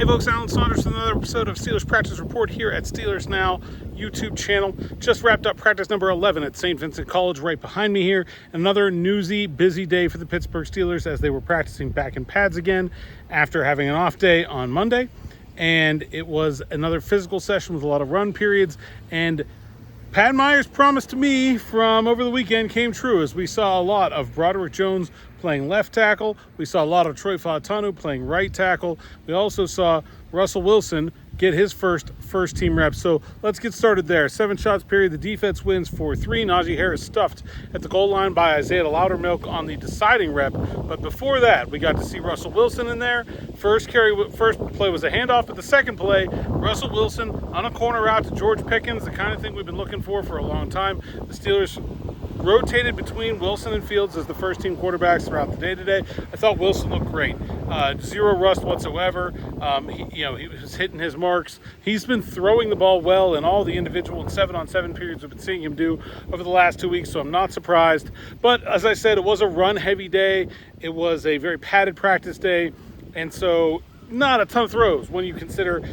Hey folks, Alan Saunders with another episode of Steelers Practice Report here at Steelers Now YouTube channel. Just wrapped up practice number 11 at St. Vincent College right behind me here. Another newsy, busy day for the Pittsburgh Steelers as they were practicing back in pads again after having an off day on Monday. And it was another physical session with a lot of run periods. And Pat Meyer's promise to me from over the weekend came true as we saw a lot of Broderick Jones playing left tackle. We saw a lot of Troy Fautanu playing right tackle. We also saw Russell Wilson get his first team reps. So let's get started there. 7 shots period. The defense wins 4-3. Najee Harris stuffed at the goal line by Isaiah Loudermilk on the deciding rep. But before that, we got to see Russell Wilson in there. First play was a handoff, but the second play, Russell Wilson on a corner route to George Pickens, the kind of thing we've been looking for a long time. The Steelers rotated between Wilson and Fields as the first team quarterbacks throughout the day today. I thought Wilson looked great. Zero rust whatsoever. He was hitting his marks. He's been throwing the ball well in all the individual and 7-on-7 periods we've been seeing him do over the last 2 weeks, so I'm not surprised. But as I said, it was a run-heavy day. It was a very padded practice day, and so not a ton of throws when you consider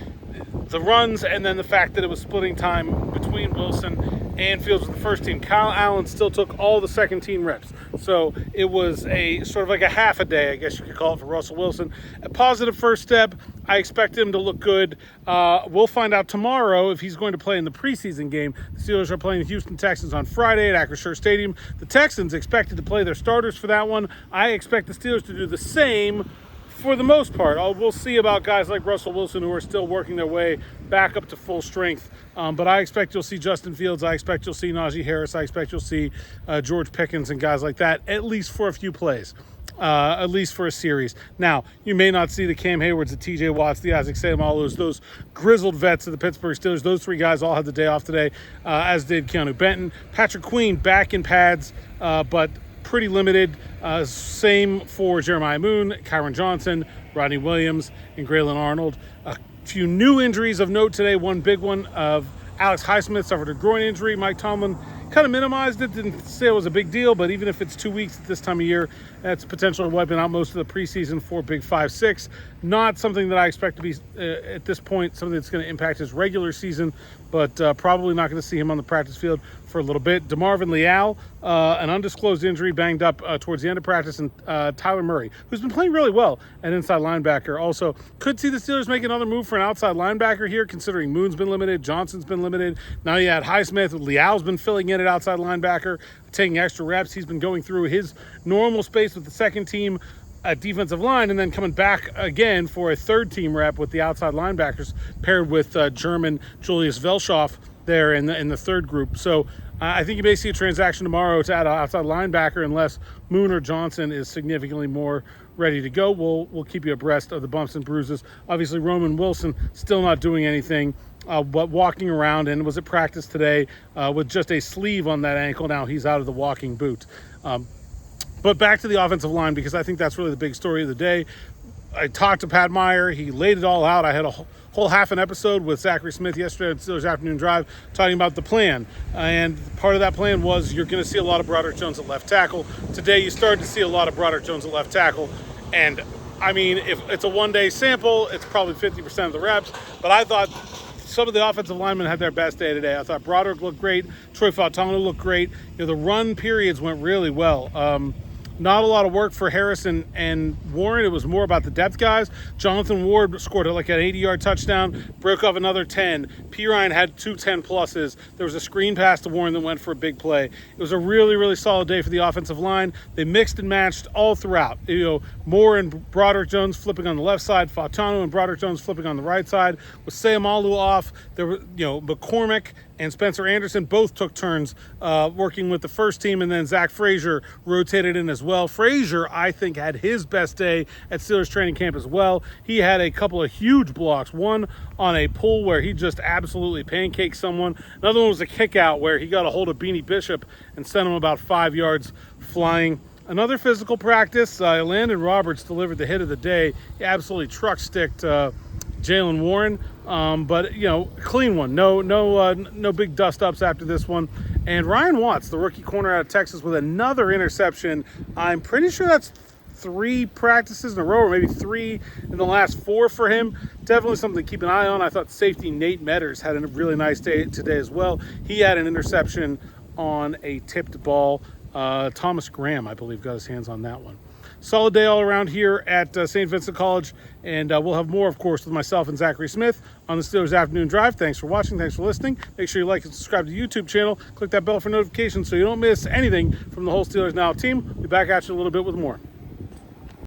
the runs and then the fact that it was splitting time between Wilson and Fields with the first team. Kyle Allen still took all the second team reps. So it was a sort of like a half a day, I guess you could call it, for Russell Wilson. A positive first step. I expect him to look good. We'll find out tomorrow if he's going to play in the preseason game. The Steelers are playing the Houston Texans on Friday at Acrisure Stadium. The Texans expected to play their starters for that one. I expect the Steelers to do the same for the most part. We'll see about guys like Russell Wilson who are still working their way back up to full strength. But I expect you'll see Justin Fields. I expect you'll see Najee Harris. I expect you'll see George Pickens and guys like that, at least for a few plays, at least for a series. Now, you may not see the Cam Haywards, the TJ Watts, the Isaac Seumalo's, those grizzled vets of the Pittsburgh Steelers. Those 3 guys all had the day off today, as did Keanu Benton. Patrick Queen back in pads, but pretty limited. Same for Jeremiah Moon, Kyron Johnson, Rodney Williams, and Graylin Arnold. A few new injuries of note today. One big one of Alex Highsmith suffered a groin injury. Mike Tomlin kind of minimized it, didn't say it was a big deal, but even if it's 2 weeks at this time of year, that's potentially wiping out most of the preseason for Big 5-6. Not something that I expect to be, at this point, something that's going to impact his regular season, but probably not going to see him on the practice field for a little bit. DeMarvin Leal, an undisclosed injury, banged up towards the end of practice, and Tyler Murray, who's been playing really well at inside linebacker. Also, could see the Steelers make another move for an outside linebacker here, considering Moon's been limited, Johnson's been limited. Now you add Highsmith. Leal's been filling in at outside linebacker, taking extra reps. He's been going through his normal space with the second team at defensive line and then coming back again for a third team rep with the outside linebackers paired with German Julius Velshoff there in the third group. So I think you may see a transaction tomorrow to add an outside linebacker unless Moon or Johnson is significantly more ready to go. We'll keep you abreast of the bumps and bruises. Obviously, Roman Wilson still not doing anything but walking around, and was at practice today with just a sleeve on that ankle. Now he's out of the walking boot. But back to the offensive line, because I think that's really the big story of the day. I talked to Pat Meyer. He laid it all out. I had a whole half an episode with Zachary Smith yesterday at Steelers Afternoon Drive talking about the plan. And part of that plan was you're going to see a lot of Broderick Jones at left tackle. Today you started to see a lot of Broderick Jones at left tackle. And, I mean, if it's a one-day sample, it's probably 50% of the reps. But I thought some of the offensive linemen had their best day today. I thought Broderick looked great. Troy Fautanu looked great. The run periods went really well. Not a lot of work for Harrison and Warren. It was more about the depth guys. Jonathan Ward scored like an 80-yard touchdown, broke off another 10. Pirine had 2 10-pluses. There was a screen pass to Warren that went for a big play. It was a really, really solid day for the offensive line. They mixed and matched all throughout. Moore and Broderick Jones flipping on the left side, Fautanu and Broderick Jones flipping on the right side. With Seumalo off, there were, McCormick and Spencer Anderson both took turns working with the first team, and then Zach Frazier rotated in as well. Frazier, I think, had his best day at Steelers training camp as well. He had a couple of huge blocks, one on a pull where he just absolutely pancaked someone. Another one was a kick out where he got a hold of Beanie Bishop and sent him about 5 yards flying. Another physical practice. Landon Roberts delivered the hit of the day. He absolutely truck-sticked Jaylen Warren, but clean one. No big dust-ups after this one. And Ryan Watts, the rookie corner out of Texas, with another interception. I'm pretty sure that's 3 practices in a row, or maybe 3 in the last 4 for him. Definitely something to keep an eye on. I thought safety Nate Metters had a really nice day today as well. He had an interception on a tipped ball. Thomas Graham, I believe, got his hands on that one. Solid day all around here at St. Vincent College, and we'll have more, of course, with myself and Zachary Smith on the Steelers Afternoon Drive. Thanks for watching. Thanks for listening. Make sure you like and subscribe to the YouTube channel. Click that bell for notifications so you don't miss anything from the whole Steelers Now team. We'll be back at you in a little bit with more.